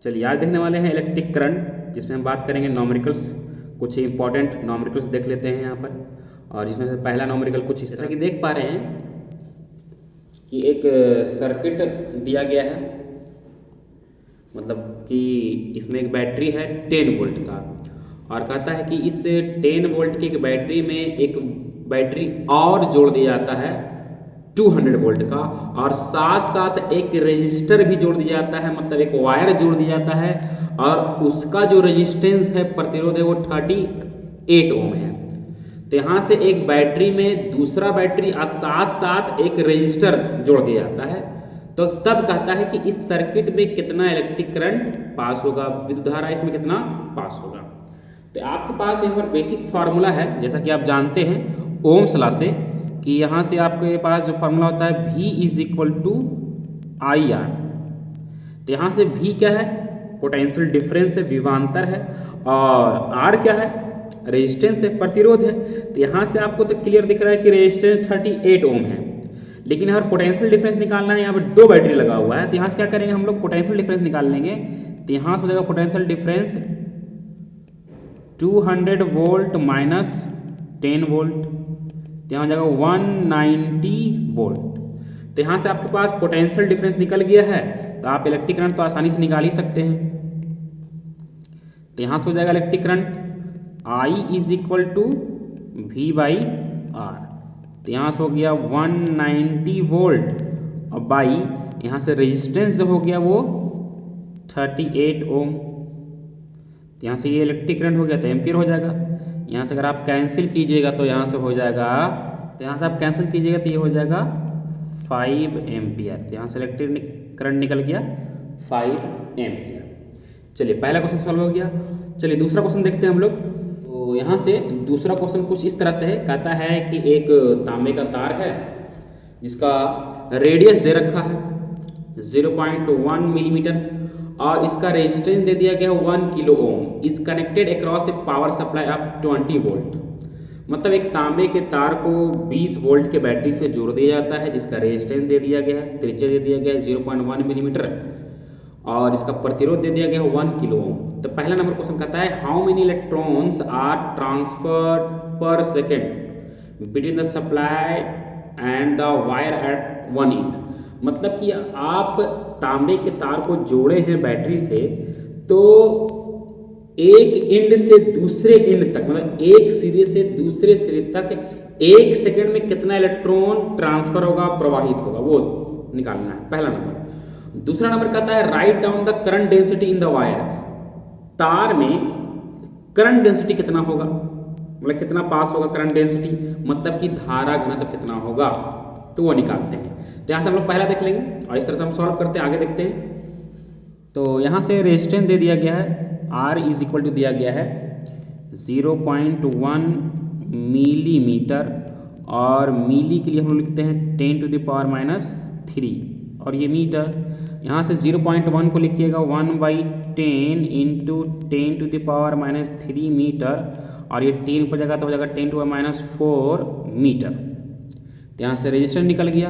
चलिए आज देखने वाले हैं इलेक्ट्रिक करंट, जिसमें हम बात करेंगे नॉमरिकल्स। कुछ इंपॉर्टेंट नॉमरिकल्स देख लेते हैं यहाँ पर। और जिसमें से पहला नॉमरिकल कुछ जैसा कि देख पा रहे हैं कि एक सर्किट दिया गया है, मतलब कि इसमें एक बैटरी है 10 वोल्ट का, और कहता है कि इस 10 वोल्ट की एक बैटरी में एक बैटरी और जोड़ दिया जाता है 200 वोल्ट का, और साथ साथ एक रेजिस्टर भी जोड़ दिया जाता है, मतलब एक वायर जोड़ दिया जाता है, और उसका जो रेजिस्टेंस है, प्रतिरोध है, वो 38 ओम है। तो यहाँ से एक बैटरी में दूसरा बैटरी और साथ साथ एक रेजिस्टर जोड़ दिया जाता है। तो तब कहता है कि इस सर्किट में कितना इलेक्ट्रिक करंट पास होगा, विद्युत धारा इसमें कितना पास होगा। तो आपके पास यहाँ पर बेसिक फार्मूला है, जैसा कि आप जानते हैं ओम्स लॉ से, कि यहाँ से आपके पास जो फार्मूला होता है V is equal to I R. तो यहाँ से V क्या है, पोटेंशियल डिफरेंस है, विभवांतर है, और R क्या है, रेजिस्टेंस है, प्रतिरोध है। तो यहाँ से आपको तो क्लियर दिख रहा है कि रेजिस्टेंस 38 ओम है, लेकिन यहाँ पर पोटेंशियल डिफरेंस निकालना है। यहाँ पर दो बैटरी लगा हुआ है, तो यहाँ से क्या करेंगे हम लोग, पोटेंशियल डिफरेंस निकाल लेंगे। तो यहाँ से हो जाएगा potential difference 200 volt minus 10 volt, तो यहाँ हो जाएगा 190 वोल्ट। तो यहाँ से आपके पास पोटेंशियल डिफरेंस निकल गया है, तो आप इलेक्ट्रिक करंट तो आसानी से निकाल ही सकते हैं। तो यहाँ से हो जाएगा electric current I is equal to V by R. तो यहाँ से हो गया 190 वोल्ट, और बाई यहाँ से रेजिस्टेंस जो हो गया वो 38 ओम। तो यहाँ से ये इलेक्ट्रिक करंट हो गया, तो एम्पियर हो जाएगा। यहाँ से अगर आप कैंसिल कीजिएगा तो यहाँ से हो जाएगा, तो यहाँ से आप कैंसिल कीजिएगा तो ये हो जाएगा 5 एम्पियर। तो यहाँ से इलेक्ट्रिक करंट निकल गया 5 एम्पियर। चलिए पहला क्वेश्चन सॉल्व हो गया। चलिए दूसरा क्वेश्चन देखते हैं हम लोग। तो यहाँ से दूसरा क्वेश्चन कुछ इस तरह से है, कहता है कि एक तांबे का तार है जिसका रेडियस दे रखा है 0.1 मिलीमीटर, और इसका रेजिस्टेंस दे दिया गया 1 kilo ohm. Is connected across A power supply of 20 volt. मतलब एक तांबे के तार को 20 वोल्ट के बैटरी से जोड़ दिया जाता है, जिसका रेजिस्टेंस दे दिया गया है, त्रिज्या दे दिया गया है 0.1 मिलीमीटर, और इसका प्रतिरोध दे दिया गया है 1 किलो ओम। तो पहला नंबर क्वेश्चन कहता है how many electrons are transferred per second between the supply and the wire at one end. मतलब कि आप तांबे के तार को जोड़े हैं बैटरी से, तो एक एंड से दूसरे एंड तक, मतलब एक सिरे से दूसरे सिरे तक 1 सेकेंड में कितना इलेक्ट्रॉन ट्रांसफर होगा, प्रवाहित होगा, वो निकालना है, पहला नंबर। दूसरा नंबर कहता है write down the current density in the wire. तार में करंट डेंसिटी कितना होगा, मतलब कितना पास होगा करंट डेंसिटी, मतलब कि धारा घनत्व कितना होगा, तो वो निकालते हैं। तो यहाँ से हम लोग पहला देख लेंगे, और इस तरह से हम सॉल्व करते हैं, आगे देखते हैं। तो यहाँ से रेजिस्टेंस दे दिया गया है, R इज इक्वल टू दिया गया है 0.1 मिलीमीटर, और मिली के लिए हम लोग लिखते हैं 10 टू द पावर माइनस 3, और ये मीटर। यहाँ से 0.1 को लिखिएगा 1/10 into 10 to the power minus 3 metre, और ये 10 ऊपर जाएगा तो हो जाएगा 10 टू पावर माइनस 4 मीटर। तो यहाँ से रेजिस्टेंस निकल गया।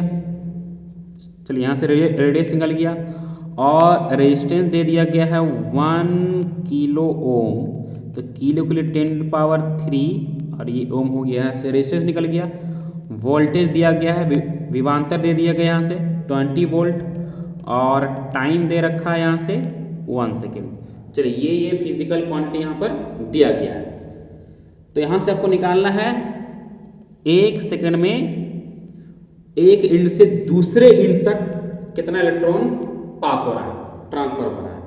चलिए यहाँ से रेडियस निकल गया, और रेजिस्टेंस दे दिया गया है 1 किलो ओम। तो किलो के लिए 10 पावर 3, और ये ओम हो गया, से रेजिस्टेंस निकल गया। वोल्टेज दिया गया है, विभवांतर दे दिया गया यहाँ से 20 वोल्ट, और टाइम दे रखा है यहाँ से 1 सेकेंड। चलिए ये फिजिकल क्वांटिटी यहाँ पर दिया गया है। तो यहाँ से आपको निकालना है 1 सेकेंड में एक एंड से दूसरे एंड तक कितना इलेक्ट्रॉन पास हो रहा है, ट्रांसफर हो रहा है।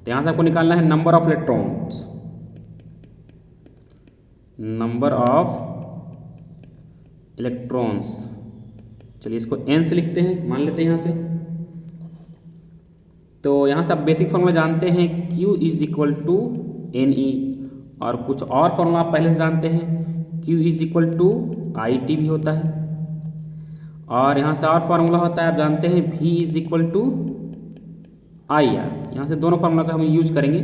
तो यहाँ से आपको निकालना है number of electrons, number of electrons. चलिए इसको n से लिखते हैं, मान लेते हैं यहाँ से। तो यहाँ से आप बेसिक फॉर्मूला जानते हैं, Q is equal to NE, और कुछ और फॉर्मूला आप पहले से जानते हैं, Q is equal to IT भी होता है, और यहाँ से और फार्मूला होता है, आप जानते हैं V is equal to IR। यहाँ से दोनों फार्मूला का हम यूज करेंगे।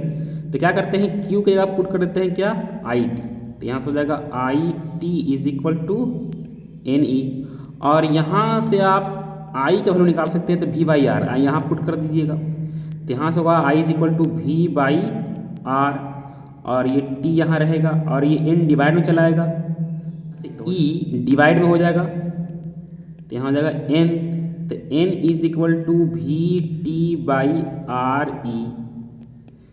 तो क्या करते हैं, Q के जगह पुट कर देते हैं क्या, IT। तो यहाँ से हो जाएगा IT is equal to NE, और यहाँ से आप I का वैल्यू निकाल सकते हैं, तो V बाई आर यहाँ पुट कर दीजिएगा। तो यहाँ से होगा I is equal to V by R, और ये टी यहाँ रहेगा और ये एन डिवाइड में चला आएगा, ई डिवाइड में हो जाएगा तो यहाँ हो जाएगा एन, तो N is equal to V T by R E.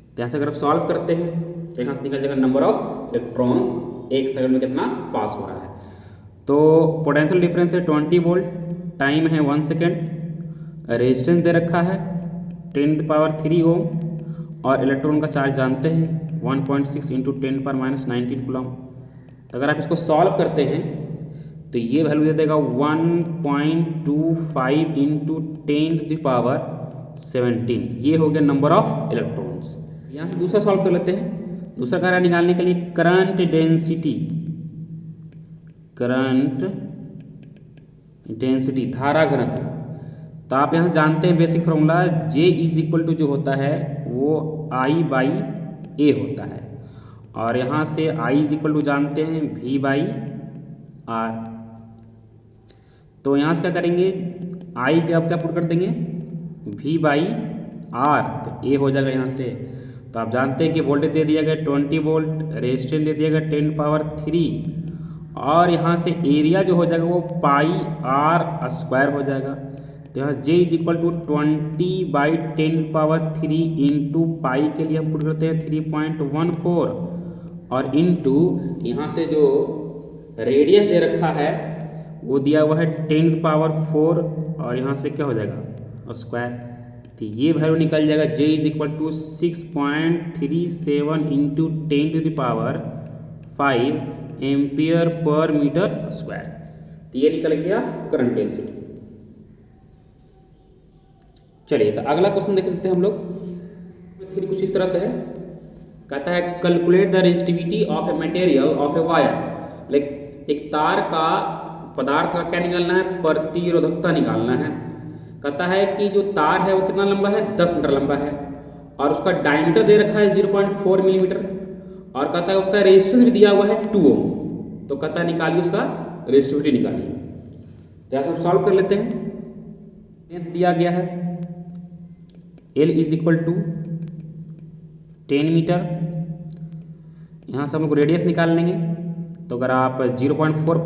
तो यहाँ से अगर आप सॉल्व करते हैं तो यहाँ से निकल जाएगा नंबर ऑफ इलेक्ट्रॉन्स एक सेकंड में कितना पास हो रहा है। तो पोटेंशियल डिफरेंस है 20 वोल्ट, टाइम है 1 सेकेंड, रेजिस्टेंस दे रखा है 10⁻³ ओम, और इलेक्ट्रॉन का चार्ज जानते हैं 1.6 इंटू 10⁻⁻19 कूलम। तो अगर आप इसको सॉल्व करते हैं तो ये वैल्यू दे देगा 1.25 इंटू 10⁻17। ये हो गया नंबर ऑफ इलेक्ट्रॉन्स। यहाँ से दूसरा सॉल्व कर लेते हैं। दूसरा कार्य निकालने के लिए करंट डेंसिटी धारा घनत्व, तो आप यहाँ जानते हैं basic formula J is equal to जो होता है वो I बाई ए होता है, और यहाँ से I इज इक्वल टू जानते हैं V बाई आर। तो यहाँ से क्या करेंगे, I जब क्या पुट कर देंगे V बाई आर, तो A हो जाएगा यहाँ से। तो आप जानते हैं कि वोल्टेज दे दिया गया 20 वोल्ट, रेजिस्टेंस दे दिया गया 10⁻³ और यहाँ से एरिया जो हो जाएगा वो पाई आर स्क्वायर हो जाएगा। तो यहाँ J is equal to 20/10⁻³ into pi के लिए हम पुट करते हैं 3.14 और इंटू यहाँ से जो रेडियस दे रखा है वो दिया हुआ है 10⁻⁴ और यहाँ से क्या हो जाएगा स्क्वायर। तो ये वैल्यू निकल जाएगा J is equal to 6.37 into 10⁵ ampere पर मीटर स्क्वायर। तो ये निकल गया करंट डेंसिटी। चलिए तो अगला क्वेश्चन देख लेते हैं हम लोग। थ्योरी कुछ इस तरह से है, कहता है calculate the resistivity of a material of a wire. Like एक तार का पदार्थ का क्या निकालना है, प्रतिरोधकता निकालना है। कहता है कि जो तार है वो कितना लंबा है, 10 मीटर लंबा है और उसका डायमीटर दे रखा है 0.4 मिलीमीटर और कहता है उसका रेजिस्टेंस भी दिया हुआ है 2 ओम। तो कहता है निकालिए उसका रेजिस्टिविटी निकालिए। जैसे हम सॉल्व कर लेते हैं, लेंथ दिया गया है L is equal to 10 metre. यहाँ से हम लोग रेडियस निकाल लेंगे। तो अगर आप 0.4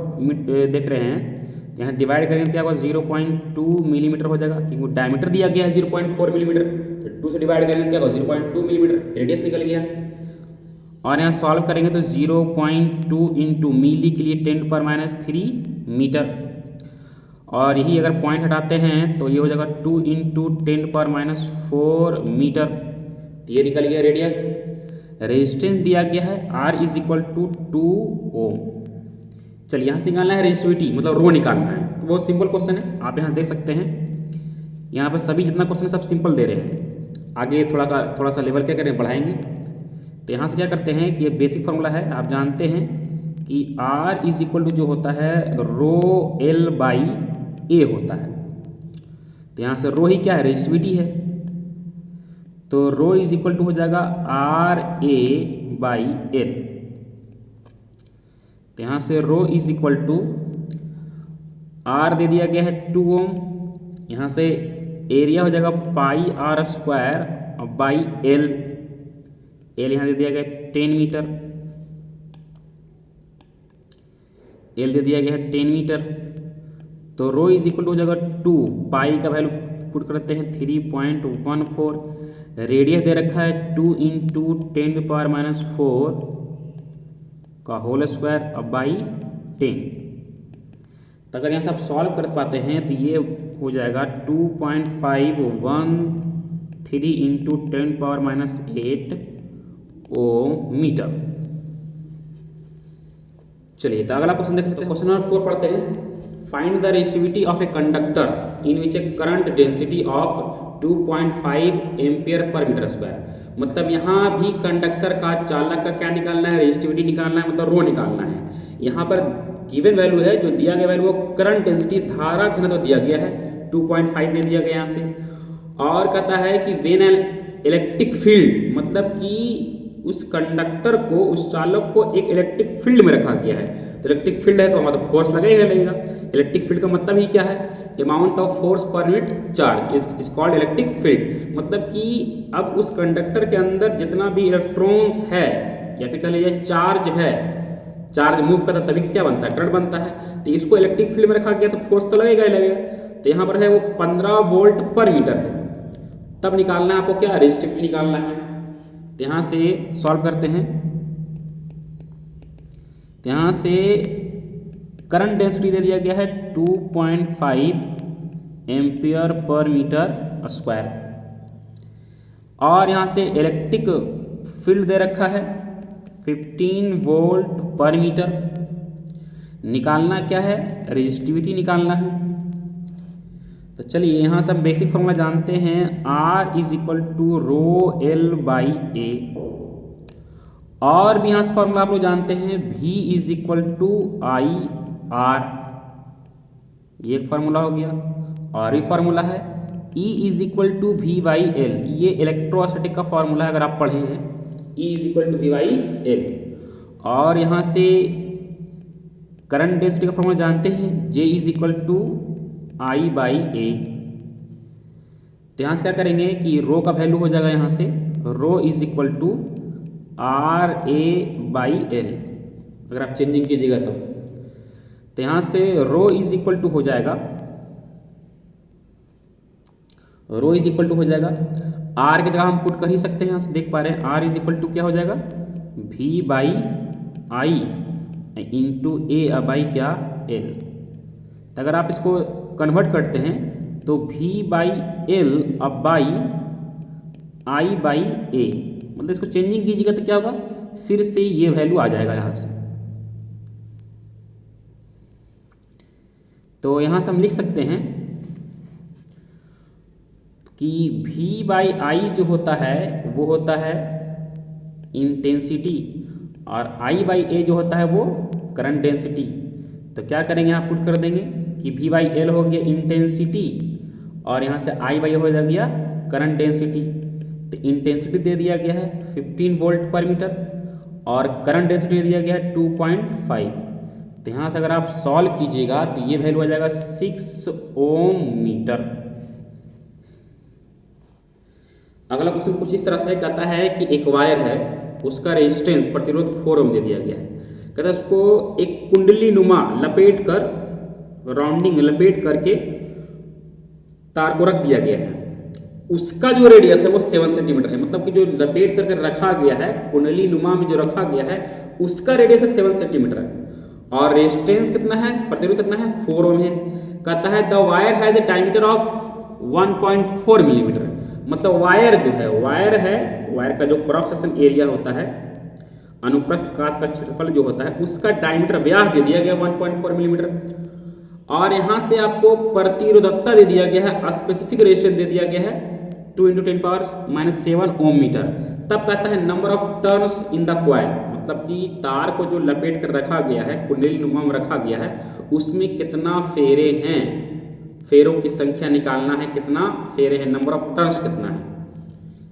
देख रहे हैं तो यहाँ डिवाइड करेंगे तो क्या होगा 0.2 मिलीमीटर हो जाएगा, क्योंकि डायमीटर दिया गया है 0.4 मिलीमीटर। तो 2 से डिवाइड करेंगे तो क्या होगा 0.2 मिलीमीटर, रेडियस निकल गया। और यहाँ सॉल्व करेंगे तो 0.2 इंटू मिली के लिए 10⁻³ मीटर, और यही अगर पॉइंट हटाते हैं तो ये हो जाएगा 2 इंटू 10⁻⁴ मीटर। तो ये निकल गया रेडियस। रेजिस्टेंस दिया गया है R इज इक्वल टू 2 ओम। चलिए यहाँ से निकालना है रेजिस्टिविटी, मतलब रो निकालना है। तो बहुत सिंपल क्वेश्चन है, आप यहाँ देख सकते हैं। यहाँ पर सभी जितना क्वेश्चन है सब सिंपल दे रहे हैं। आगे थोड़ा सा लेवल क्या करें बढ़ाएंगे। तो यहाँ से क्या करते हैं कि ये बेसिक फार्मूला है, आप जानते हैं कि R इज इक्वल टू जो होता है रो L बाई ए होता है। तो यहाँ से रो ही क्या है, रेजिस्टिविटी है। तो रो इज इक्वल टू हो जाएगा RA बाई L। तो यहाँ से rho is equal to R दे दिया गया है 2 ओम, यहाँ से एरिया हो जाएगा pi R square by L। L यहाँ दे दिया गया 10 मीटर, L दे दिया गया है 10 मीटर। तो रो इज इक्वल टू हो जाएगा 2, पाई का वैल्यू पुट करते हैं 3.14, रेडियस दे रखा है 2 इंटू 10⁻⁴ का होल स्क्वायर बाई 10। तो अगर यहाँ से आप सॉल्व कर पाते हैं तो ये हो जाएगा 2.513 इंटू 10⁻⁸ ओम मीटर। चलिए तो अगला क्वेश्चन देखते हैं। क्वेश्चन नंबर 4 पढ़ते हैं। Find the resistivity of a conductor in which A current density of 2.5 ampere पर मीटर स्क्वायर। मतलब यहाँ भी कंडक्टर का चालक का क्या निकालना है, रेजिस्टिविटी निकालना है, मतलब रो निकालना है। यहाँ पर गिवन वैल्यू है, जो दिया गया वैल्यू वो करंट डेंसिटी धारा घनत्व दिया गया है 2.5 दे दिया गया यहाँ से। और कहता है कि वेन एन इलेक्ट्रिक फील्ड, मतलब कि उस कंडक्टर को, उस चालक को एक इलेक्ट्रिक फील्ड में रखा गया है। तो इलेक्ट्रिक फील्ड है तो वहाँ तो फोर्स लगेगा। इलेक्ट्रिक फील्ड का मतलब ही क्या है? Amount of force per unit charge is called electric field. मतलब कि अब उस कंडक्टर के अंदर जितना भी इलेक्ट्रॉन्स है या फिर कह लीजिए चार्ज है, चार्ज मूव करता है तभी क्या बनता है? करंट बनता है। तो इसको इलेक्ट्रिक फील्ड में रखा गया तो फोर्स तो लगेगा ही लगेगा। तो यहाँ पर है वो 15 वोल्ट पर मीटर है। तब निकालना है आपको क्या? रेजिस्टिविटी निकालना है। तो यहाँ से सॉल्व करते हैं। तो यहाँ से करंट डेंसिटी दे दिया गया है 2.5 एम्पियर पर मीटर स्क्वायर, और यहाँ से इलेक्ट्रिक फील्ड दे रखा है 15 वोल्ट पर मीटर। निकालना क्या है? रेजिस्टिविटी निकालना है। तो चलिए यहाँ से हम बेसिक फॉर्मूला जानते हैं। R is equal to rho L by A, और भी यहाँ से फॉर्मूला आप लोग जानते हैं V is equal to I R, ये एक फार्मूला हो गया। और भी फार्मूला है E is equal to V by L, ये इलेक्ट्रोस्टैटिक का फार्मूला है अगर आप पढ़े हैं। E is equal to V by L. और यहाँ से करंट डेंसिटी का फार्मूला जानते हैं, J is equal to I by A. तो यहाँ से क्या करेंगे कि रो का वैल्यू हो जाएगा, यहाँ से rho is equal to R A by L, अगर आप चेंजिंग कीजिएगा तो यहाँ से रो इज इक्वल टू हो जाएगा, रो इज इक्वल टू हो जाएगा आर की जगह हम पुट कर ही सकते हैं। यहाँ से देख पा रहे हैं आर इज इक्वल टू क्या हो जाएगा? V by I into A by क्या? एल। तो अगर आप इसको कन्वर्ट करते हैं तो V बाई एल अब बाई आई बाई ए, मतलब इसको चेंजिंग कीजिएगा तो क्या होगा? फिर से ये वैल्यू आ जाएगा यहाँ से। तो यहाँ से हम लिख सकते हैं कि V बाई आई जो होता है वो होता है इंटेंसिटी, और I बाई ए जो होता है वो करंट डेंसिटी। तो क्या करेंगे? यहाँ पुट कर देंगे कि V बाई एल हो गया इंटेंसिटी, और यहाँ से I बाई हो गया करंट डेंसिटी। तो इंटेंसिटी दे दिया गया है 15 वोल्ट पर मीटर, और करंट डेंसिटी दे दिया गया है 2.5। तो यहाँ से अगर आप सॉल्व कीजिएगा तो ये वैल्यू आ जाएगा 6 ओम मीटर। अगला क्वेश्चन कुछ इस तरह से कहता है कि एक वायर है, उसका रेजिस्टेंस प्रतिरोध 4 ओम दे दिया गया है। कहता है उसको एक कुंडली नुमा लपेट कर, राउंडिंग लपेट करके तार को रख दिया गया है। उसका जो रेडियस है वो 7 सेंटीमीटर है। मतलब कि जो लपेट करके रखा गया है, कुंडली नुमा में जो रखा गया है, उसका रेडियस है 7 सेंटीमीटर है, और रेजिस्टेंस कितना है? प्रतिरोध कितना है? 4 ओम है। कहता है the wire has a diameter of 1.4 millimetre. मतलब वायर जो है, वायर का जो क्रॉस सेक्शन एरिया होता है, अनुप्रस्थ काट का क्षेत्रफल जो होता है, उसका डायमीटर व्यास दे दिया गया 1.4 मिलीमीटर। और यहाँ से आपको प्रतिरोधकता दे दिया गया है, स्पेसिफिक रेजिस्टेंस दे दिया गया है 2 × 10⁻⁻7 ओम मीटर। तब कहता है number of turns in the coil, मतलब कि तार को जो लपेट कर रखा गया है, कुंडली नुमा में रखा गया है, उसमें कितना फेरे हैं, फेरों की संख्या निकालना है, कितना फेरे हैं, नंबर ऑफ टर्न्स कितना है।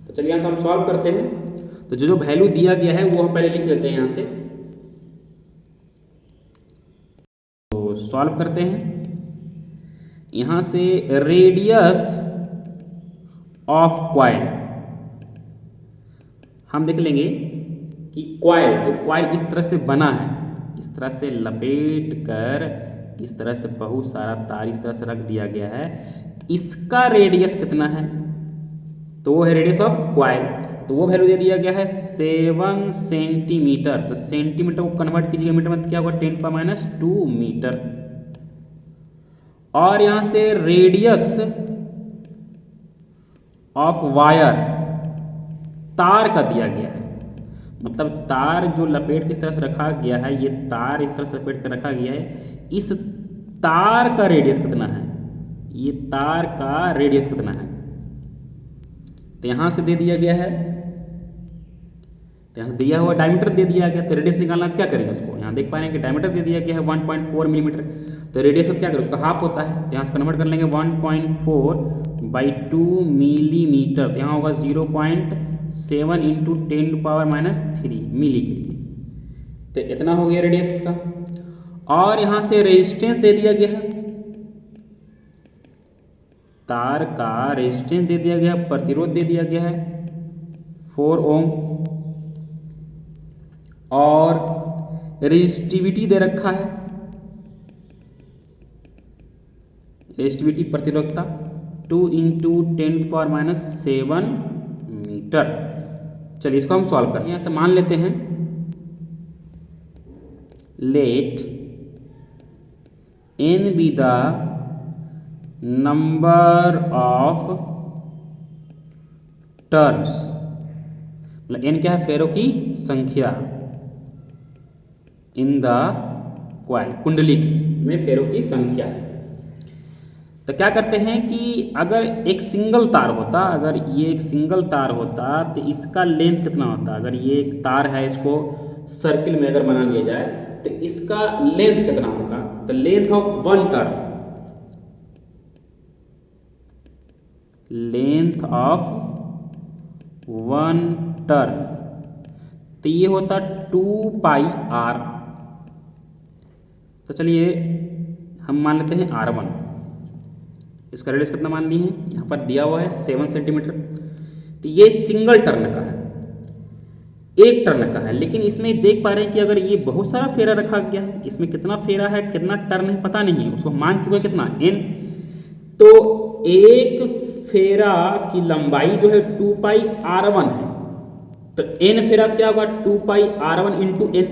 तो चलिए यहाँ से हम सॉल्व करते हैं। तो जो वैल्यू दिया गया है वो हम पहले लिख लेते हैं यहाँ से। तो सॉल्व करते हैं। यहाँ से रेडियस ऑफ कॉइल हम देख लेंगे कि कॉइल, जो कॉइल इस तरह से बना है, इस तरह से लपेट कर इस तरह से बहुत सारा तार इस तरह से रख दिया गया है, इसका रेडियस कितना है? तो वो है रेडियस ऑफ कॉइल। तो वो वैल्यू दे दिया गया है 7 सेंटीमीटर। तो सेंटीमीटर को कन्वर्ट कीजिएगा मीटर में, क्या होगा? 10⁻²2 मीटर। और यहाँ से रेडियस ऑफ वायर, तार का दिया गया है, मतलब तार जो लपेट के इस तरह से रखा गया है, ये तार इस तरह से लपेट कर रखा गया है, इस तार का रेडियस कितना है? ये तार का रेडियस कितना है? तो यहाँ से दे दिया गया है, तो यहाँ दिया हुआ डायमीटर दे दिया गया। तो रेडियस निकालना है तो क्या करेंगे उसको? यहाँ देख पा रहे हैं कि डायमीटर दे दिया गया है 1.4 मिलीमीटर। तो रेडियस क्या करें? उसका हाफ होता है, तो यहाँ से कन्वर्ट कर लेंगे 1.4/2 मिलीमीटर। तो यहाँ होगा 7 इंटू 10⁻³ मिली के लिए। तो इतना हो गया रेडियस इसका। और यहाँ से रेजिस्टेंस दे दिया गया है, तार का रेजिस्टेंस दे दिया गया, प्रतिरोध दे दिया गया है 4 ओम, और रेजिस्टिविटी दे रखा है, रेजिस्टिविटी प्रतिरोधकता 2 इंटू 10⁻⁷ मीटर। चलिए इसको हम सॉल्व करें। यहाँ से मान लेते हैं let n be the number of turns, मतलब n क्या है, फेरों की संख्या इन द कॉइल, कुंडली में फेरों की संख्या। तो क्या करते हैं कि अगर एक सिंगल तार होता, अगर ये एक सिंगल तार होता तो इसका लेंथ कितना होता, अगर ये एक तार है, इसको सर्किल में अगर बना लिया जाए तो इसका लेंथ कितना होता। तो length of one turn, length of one turn, तो ये होता 2πr। तो चलिए हम मान लेते हैं R1, इसका रेडियस कितना मान लिए हैं, यहाँ पर दिया हुआ है 7 सेंटीमीटर। तो ये सिंगल टर्न का है, एक टर्न का है, लेकिन इसमें देख पा रहे हैं कि अगर ये बहुत सारा फेरा रखा गया है, इसमें कितना फेरा है, कितना टर्न है पता नहीं है, उसको मान चुके कितना n। तो एक फेरा की लंबाई जो है 2πr1 है, तो n फेरा क्या होगा 2πr1 इंटू n,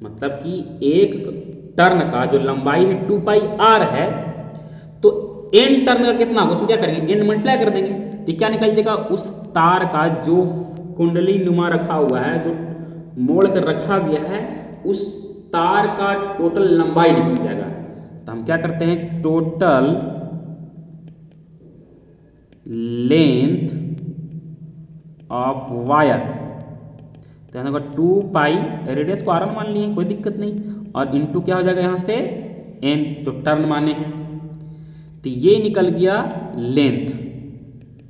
मतलब कि एक टर्न का जो लंबाई है 2πr है, तो n टर्न का कितना होगा, उसमें क्या करेंगे n मल्टीप्लाई कर देंगे, तो क्या निकल जाएगा, उस तार का जो कुंडली नुमा रखा हुआ है, जो मोड़ कर रखा गया है, उस तार का टोटल लंबाई निकल जाएगा। तो हम क्या करते हैं, टोटल लेंथ ऑफ वायर, तो यहाँ होगा 2π, रेडियस को R1 मान लिए, कोई दिक्कत नहीं, और इंटू क्या हो जाएगा यहाँ से n, तो टर्न माने हैं, तो ये निकल गया लेंथ,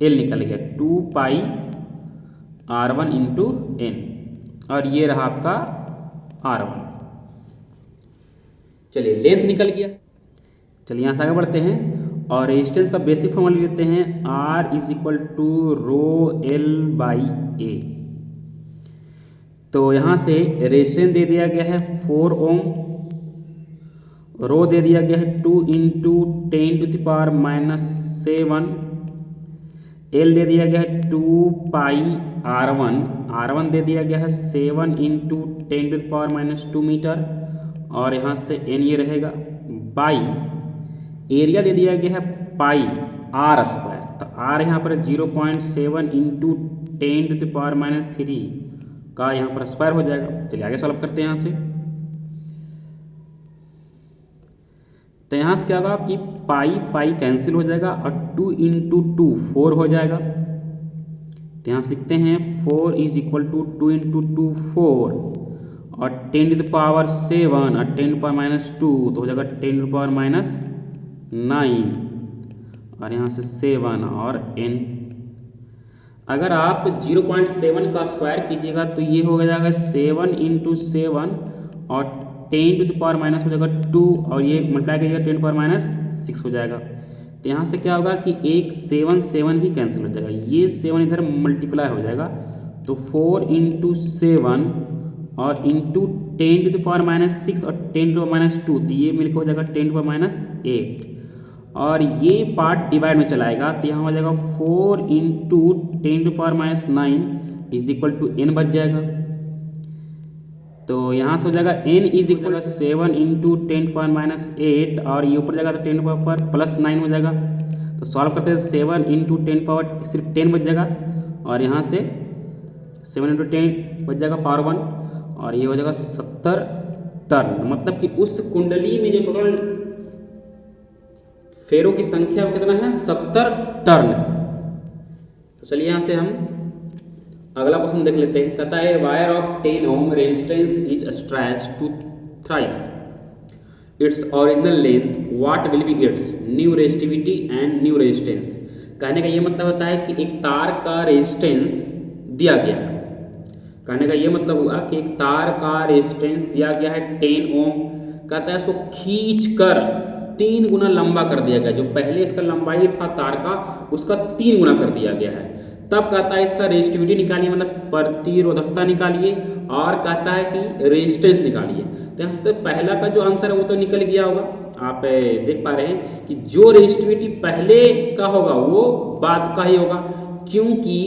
L निकल गया 2πr1 इंटू n, और ये रहा आपका R1। चलिए लेंथ निकल गया। चलिए यहाँ से आगे बढ़ते हैं और रेजिस्टेंस का बेसिक फॉर्मूला लेते हैं, R is equal to ρL/A। तो यहाँ से रेजिस्टेंस दे दिया गया है 4 ओम, रो दे दिया गया है 2 इंटू 10⁻⁷, एल दे दिया गया है 2πr1, R1 दे दिया गया है 7 इंटू 10⁻² मीटर, और यहाँ से n ये रहेगा, बाई एरिया दे दिया गया है πr², तो r यहाँ पर 0.7 इंटू 10⁻³ का यहाँ पर स्क्वायर हो जाएगा। चलिए आगे सॉल्व करते हैं यहाँ से। तो यहाँ से क्या होगा कि पाई कैंसिल हो जाएगा, और 2 इंटू 2 4 हो जाएगा। तो यहाँ से लिखते हैं 4 इज इक्वल टू 2 इंटू 2 4, और 10⁻⁷ और 10⁻², तो हो जाएगा 10⁻⁹, और यहाँ से 7 और n। अगर आप 0.7 का स्क्वायर कीजिएगा तो ये हो जाएगा 7 इंटू 7 और 10⁻⁻ हो जाएगा 2, और ये मल्टीप्लाई कीजिएगा 10⁻⁶ हो जाएगा। तो यहाँ से क्या होगा कि एक 7 भी कैंसिल हो जाएगा, ये 7 इधर मल्टीप्लाई हो जाएगा, तो 4 इंटू 7 और इंटू 10⁻�6 और 10⁻², तो ये मिलकर हो जाएगा 10⁻⁸, और ये पार्ट डिवाइड में चलाएगा, तो यहाँ हो जाएगा 4 into 10⁻⁹ is equal to n बच जाएगा। तो यहाँ से हो जाएगा n इज इक्वल 7 इंटू 10⁻⁸, और ये ऊपर जाएगा तो 10⁻+9 हो जाएगा। तो सॉल्व करते हैं 7 इंटू 10 सिर्फ 10 बच जाएगा, और यहाँ से 7 इंटू 10 बच जाएगा पावर 1, और ये हो जाएगा 70 टर्न। मतलब कि उस कुंडली में जो टोटल फेरों की संख्या कितना है, 70 टर्न है। तो चलिए यहाँ से हम अगला क्वेश्चन देख लेते हैं। कहता है wire of 10 ohm resistance is stretch to thrice its original length, what will be its new resistivity and new resistance. कहने का ये मतलब होता है कि एक तार का रेजिस्टेंस दिया गया है। कहने का ये मतलब हुआ कि एक तार का रेजिस्टेंस दिया गया है 10 ओम, कहता है इसको खींच कर 3 गुना लंबा कर दिया गया, जो पहले इसका लंबाई था तार का उसका 3 गुना कर दिया गया है। तब कहता है इसका रेजिस्टिविटी निकालिए, मतलब प्रतिरोधकता निकालिए, और कहता है कि रेजिस्टेंस निकालिए। तो यहाँ से पहला का जो आंसर है वो तो निकल गया होगा, आप देख पा रहे हैं कि जो रेजिस्टिविटी पहले का होगा वो बाद का ही होगा, क्योंकि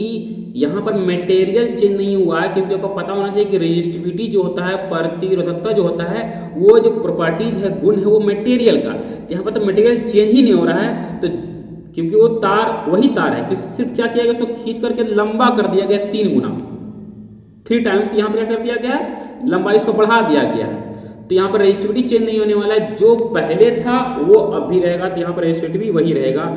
यहाँ पर मटेरियल चेंज नहीं हुआ है। क्योंकि आपको पता होना चाहिए कि रेजिस्टिविटी जो होता है, प्रतिरोधकता जो होता है, वो जो प्रॉपर्टीज है, गुण है वो मटेरियल का, यहाँ पर तो मटेरियल चेंज ही नहीं हो रहा है। तो क्योंकि वो तार वही तार है कि सिर्फ क्या किया गया, उसको खींच करके लंबा कर दिया गया 3 गुना, 3 टाइम्स यहाँ पर क्या कर दिया गया, लंबाई उसको बढ़ा दिया गया है। तो यहाँ पर रेजिस्टिविटी चेंज नहीं होने वाला है, जो पहले था वो अब भी रहेगा, तो यहाँ पर रेजिस्टिविटी वही रहेगा।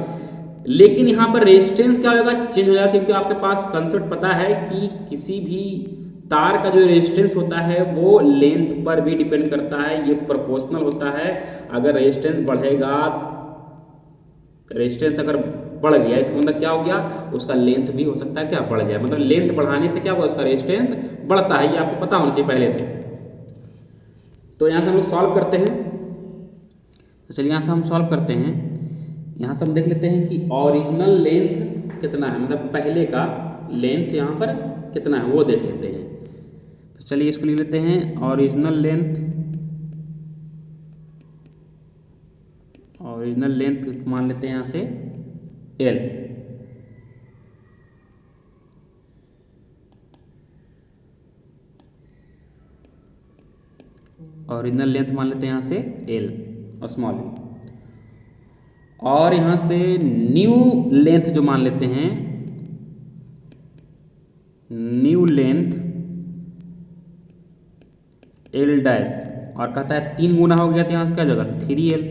लेकिन यहाँ पर रेजिस्टेंस क्या होगा, चेंज हो जाएगा, क्योंकि आपके पास कंसेप्ट पता है कि किसी भी तार का जो रेजिस्टेंस होता है वो लेंथ पर भी डिपेंड करता है, ये प्रोपोर्शनल होता है। अगर रेजिस्टेंस बढ़ेगा, रेजिस्टेंस अगर बढ़ गया, इसका मतलब क्या हो गया, उसका लेंथ भी हो सकता है क्या, बढ़ जाए। मतलब लेंथ बढ़ाने से क्या होगा, उसका रेजिस्टेंस बढ़ता है, ये आपको पता होना चाहिए पहले से। तो यहाँ से हम लोग सॉल्व करते हैं। तो चलिए यहाँ से हम सॉल्व करते हैं। यहाँ से हम देख लेते हैं कि ओरिजिनल लेंथ कितना है, मतलब पहले का लेंथ यहाँ पर कितना है वो देख लेते हैं। तो चलिए इसको लिख लेते हैं, ओरिजिनल लेंथ, ओरिजिनल लेंथ मान लेते हैं यहाँ से L। ओरिजिनल लेंथ मान लेते हैं यहाँ से L और स्मॉल l। और यहाँ से न्यू लेंथ जो मान लेते हैं, न्यू लेंथ L डैश, और कहता है 3 गुना हो गया, तो यहाँ से क्या जगह 3L।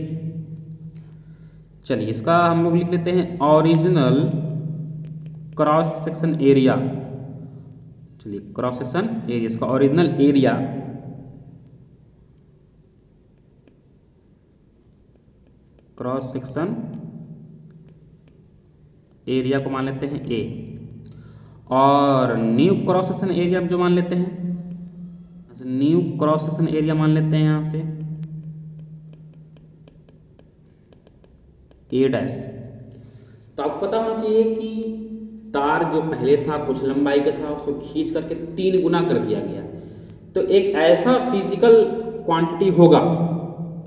चलिए इसका हम लोग लिख लेते हैं ओरिजिनल क्रॉस सेक्शन एरिया। चलिए क्रॉस सेक्शन एरिया, इसका original area cross section area को मान लेते हैं A, और न्यू क्रॉस सेक्शन एरिया जो मान लेते हैं, न्यू क्रॉस सेक्शन एरिया मान लेते हैं यहाँ से A डैश। तो आपको पता होना चाहिए कि तार जो पहले था कुछ लंबाई का था, उसको खींच करके 3 गुना कर दिया गया। तो एक ऐसा फिजिकल क्वांटिटी होगा,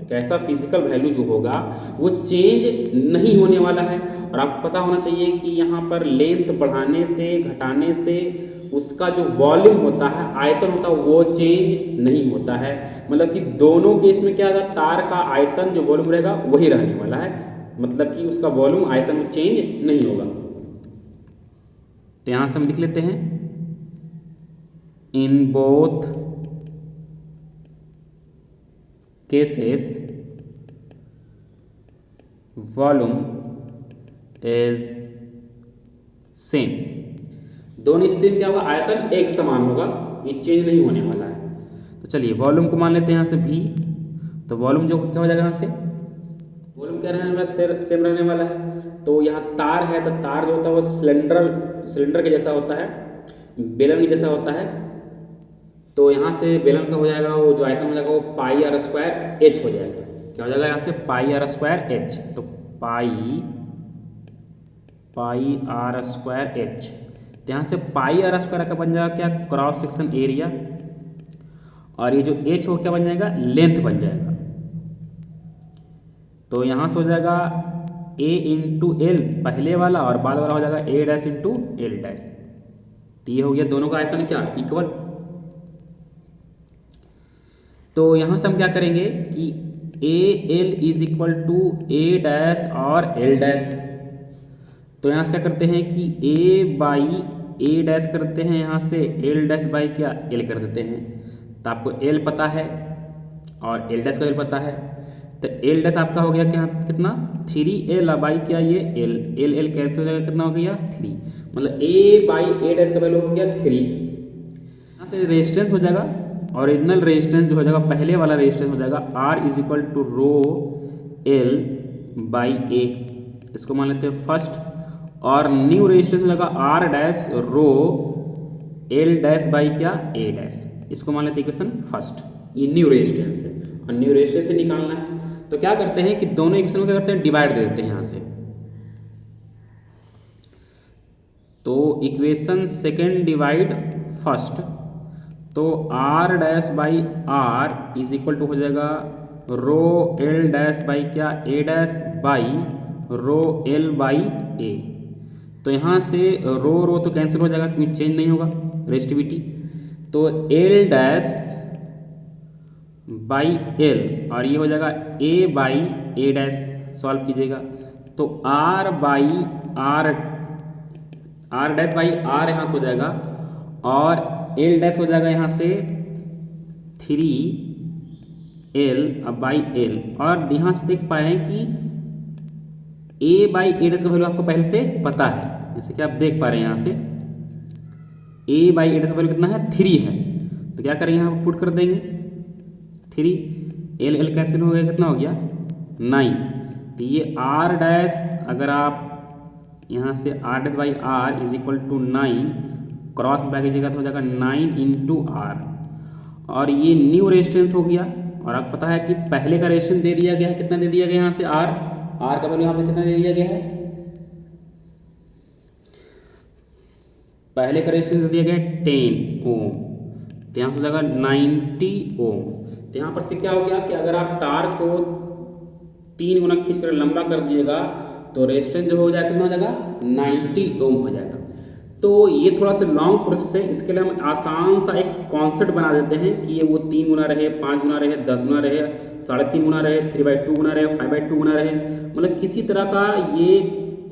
एक ऐसा फिजिकल वैल्यू जो होगा वो चेंज नहीं होने वाला है। और आपको पता होना चाहिए कि यहाँ पर लेंथ बढ़ाने से घटाने से उसका जो वॉल्यूम होता है, आयतन होता है, वो चेंज नहीं होता है। मतलब कि दोनों केस में क्या होगा, तार का आयतन जो वॉल्यूम रहेगा वही रहने वाला है, मतलब कि उसका वॉल्यूम आयतन में चेंज नहीं होगा। तो यहाँ से हम लिख लेते हैं, in both cases volume is same. दोनों स्थिति में क्या होगा, आयतन एक समान होगा, ये चेंज नहीं होने वाला है। तो चलिए वॉल्यूम को मान लेते हैं यहाँ से V। तो वॉल्यूम जो क्या हो जाएगा, यहाँ से वॉल्यूम क्या रहने वाला, सेम रहने वाला है। तो यहाँ तार है, तो तार जो होता है वो सिलेंडर के जैसा होता है, बेलन के जैसा होता है। तो यहाँ से बेलन का हो जाएगा, वो जो आयतन हो जाएगा वो पाई आर स्क्वायर एच हो जाएगा। क्या हो जाएगा यहाँ से, पाई आर स्क्वायर एच। तो पाई आर स्क्वायर एच, तो यहाँ से पाई आर स्क्वायर का बन जाएगा क्या, क्रॉस सेक्शन एरिया, और ये जो एच हो क्या बन जाएगा, लेंथ बन जाएगा। तो यहाँ से हो जाएगा A इंटू एल पहले वाला, और बाद वाला हो जाएगा A dash into L dash. तो ये हो गया दोनों का आयतन क्या, इक्वल। तो यहाँ से हम क्या करेंगे कि A L is equal to A dash और L डैश। तो यहाँ से क्या करते हैं कि A बाई A डैश करते हैं, यहाँ से L डैश बाई क्या, L कर देते हैं। तो आपको L पता है और L डैश का L पता है, तो L डैश आपका हो गया क्या, कितना 3L बाई क्या, ये L कैंसिल हो जाएगा, कितना हो गया 3। मतलब A बाई A डैश का वैल्यू हो गया 3। यहाँ से रेजिस्टेंस हो जाएगा, ओरिजिनल रेजिस्टेंस जो हो जाएगा, पहले वाला रेजिस्टेंस हो जाएगा R is equal to rho L by A, इसको मान लेते हैं फर्स्ट। और न्यू रेजिस्टेंस हो जाएगा R dash row L dash by क्या ए डैश, इसको मान लेते हैं इक्वेशन फर्स्ट। ये न्यू रेजिस्टेंस है और न्यू रेजिस्टेंस से निकालना है तो क्या करते हैं कि दोनों इक्वेशन को क्या करते हैं, डिवाइड दे देते हैं यहाँ से। तो इक्वेशन सेकेंड डिवाइड फर्स्ट, तो R dash by R is equal to हो जाएगा रो एल डैश बाई क्या A dash by rho L by A. तो यहाँ से रो तो कैंसिल हो जाएगा क्योंकि चेंज नहीं होगा रेजिस्टिविटी। तो एल डैश बाई एल और ये हो जाएगा A by A dash, solve कीजिएगा तो R by R dash by R यहाँ से हो जाएगा और एल डैश हो जाएगा यहाँ से 3 एल बाई एल। और यहाँ से देख पा रहे हैं कि ए बाई ए डैश का वैल्यू आपको पहले से पता है, जैसे कि आप देख पा रहे हैं यहाँ से ए बाई ए डैश का वैल्यू कितना है 3 है। तो क्या करेंगे यहाँ पुट कर देंगे 3 एल एल कैंसिल हो गया, कितना हो गया 9। तो ये आर डैश अगर आप यहाँ से R dash by R is equal to 9 cross multiply कीजिएगा तो हो जाएगा 9 इंटू आर। और ये न्यू रेजिस्टेंस हो गया और आपको पता है कि पहले का रेजिस्टेंस दे दिया गया है, कितना दे दिया गया यहाँ से आर का वैल्यू यहाँ पे कितना दे दिया गया है, पहले का रेजिस्टेंस दे दिया गया है 10 ओम। तो यहाँ से हो जाएगा 90 ओम। तो यहाँ पर से क्या हो गया कि अगर आप तार को 3 गुना खींच कर लंबा कर दीजिएगा तो रेजिस्टेंस जो हो जाएगा कितना हो जाएगा 90 ओम हो जाएगा। तो ये थोड़ा सा लॉन्ग प्रोसेस है, इसके लिए हम आसान सा एक कॉन्सेप्ट बना देते हैं कि ये वो 3 गुना रहे, 5 गुना रहे, 10 गुना रहे, 3.5 गुना रहे, 3/2 गुना रहे, 5/2 गुना रहे, मतलब किसी तरह का ये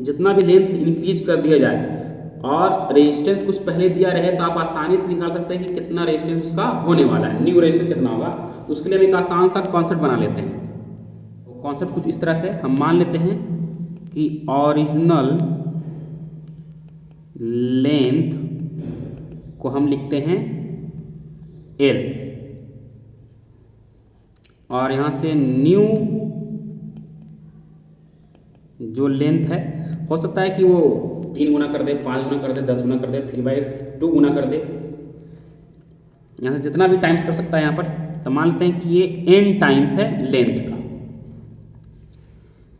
जितना भी लेंथ इंक्रीज कर दिया जाए और रेजिस्टेंस कुछ पहले दिया रहे तो आप आसानी से निकाल सकते हैं कि कितना रेजिस्टेंस उसका होने वाला है, न्यू रेजिस्टेंस कितना होगा। तो उसके लिए हम एक आसान सा कॉन्सेप्ट बना लेते हैं। कॉन्सेप्ट कुछ इस तरह से हम मान लेते हैं कि ओरिजिनल लेंथ को हम लिखते हैं L और यहाँ से न्यू जो लेंथ है हो सकता है कि वो 3 गुना कर दे, 5 गुना कर दे, 10 गुना कर दे, 3/2 गुना कर दे, यहाँ से जितना भी टाइम्स कर सकता है यहाँ पर। तो मान लेते हैं कि ये n टाइम्स है लेंथ का।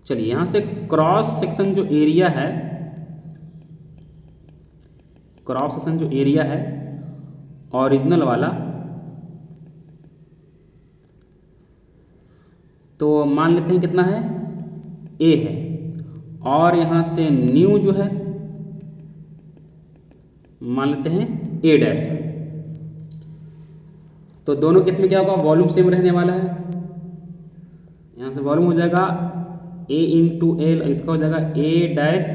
चलिए यहाँ से क्रॉस सेक्शन जो एरिया है, क्रॉस सेक्शन जो एरिया है ओरिजिनल वाला, तो मान लेते हैं कितना है A है और यहाँ से न्यू जो है मान लेते हैं A डैश है। तो दोनों केस में क्या होगा, वॉल्यूम सेम रहने वाला है। यहाँ से वॉल्यूम हो जाएगा A इंटू एल, इसका हो जाएगा A dash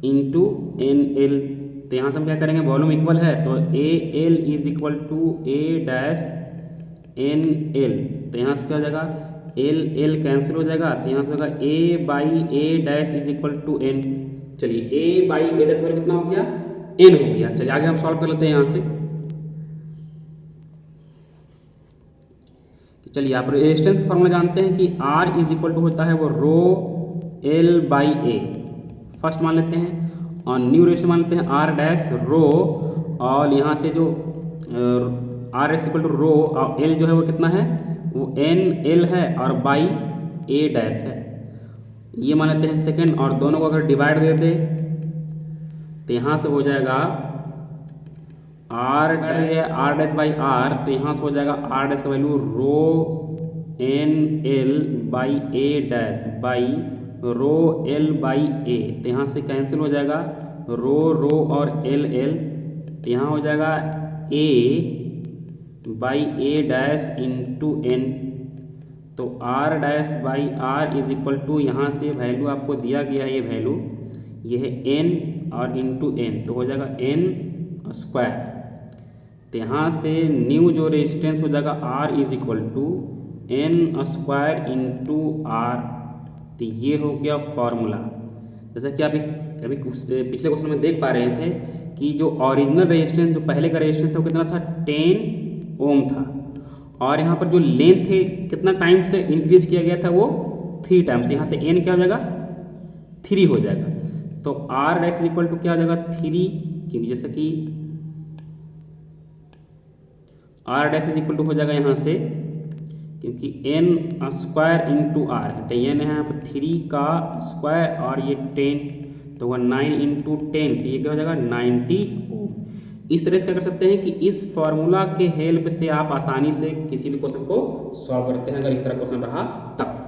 into N L. तो यहाँ से हम क्या करेंगे, वॉल्यूम इक्वल है तो A L is equal to A dash N L. तो यहाँ से क्या हो जाएगा एल एल कैंसिल हो जाएगा तो यहाँ से होगा A by A dash is equal to N. चलिए ए बाई ए डैश कितना हो गया एन हो गया। चलिए आगे हम सॉल्व कर लेते हैं यहाँ से। चलिए आप रेजिस्टेंस का फॉर्मूला जानते हैं कि R इज इक्वल टू होता है वो रो एल बाई ए, फर्स्ट मान लेते हैं, और न्यू रेजिस्टेंस मान लेते हैं R डैश रो, और यहाँ से जो R इज इक्वल टू रो और L जो है वो कितना है वो एन एल है और बाई ए डैश है, ये मान लेते हैं सेकेंड। और दोनों को अगर डिवाइड दे दे तो यहाँ से हो जाएगा आर डैश बाई आर, तो यहाँ से हो जाएगा आर डैश का value rho N L by A dash by rho L by A. तो यहाँ से कैंसिल हो जाएगा रो और एल एल, तो यहाँ हो जाएगा A by A dash into N. तो R dash by R is equal to, यहाँ से वैल्यू आपको दिया गया है, ये वैल्यू ये है एन और इंटू एन, तो हो जाएगा एन स्क्वायर। तो यहाँ से न्यू जो रेजिस्टेंस हो जाएगा R is equal to N square into R. तो ये हो गया फॉर्मूला। जैसा कि आप इस अभी पिछले क्वेश्चन में देख पा रहे थे कि जो ओरिजिनल रेजिस्टेंस, जो पहले का रेजिस्टेंस था वो कितना था 10 ओम था, और यहाँ पर जो लेंथ है कितना टाइम से इंक्रीज किया गया था वो 3 टाइम्स। यहाँ पे एन क्या हो जाएगा 3 हो जाएगा। तो R dash is equal to क्या हो जाएगा 3, क्योंकि जैसे कि R dash is equal to हो जाएगा यहाँ से, क्योंकि एन स्क्वायर इंटू आर है, तो एन है यहाँ पर 3 का स्क्वायर और ये 10, तो वह 9 इंटू 10, तो ये क्या हो जाएगा 90 ओम। इस तरह से क्या कर सकते हैं कि इस फॉर्मूला के हेल्प से आप आसानी से किसी भी क्वेश्चन को सॉल्व करते हैं, अगर इस तरह क्वेश्चन रहा तब।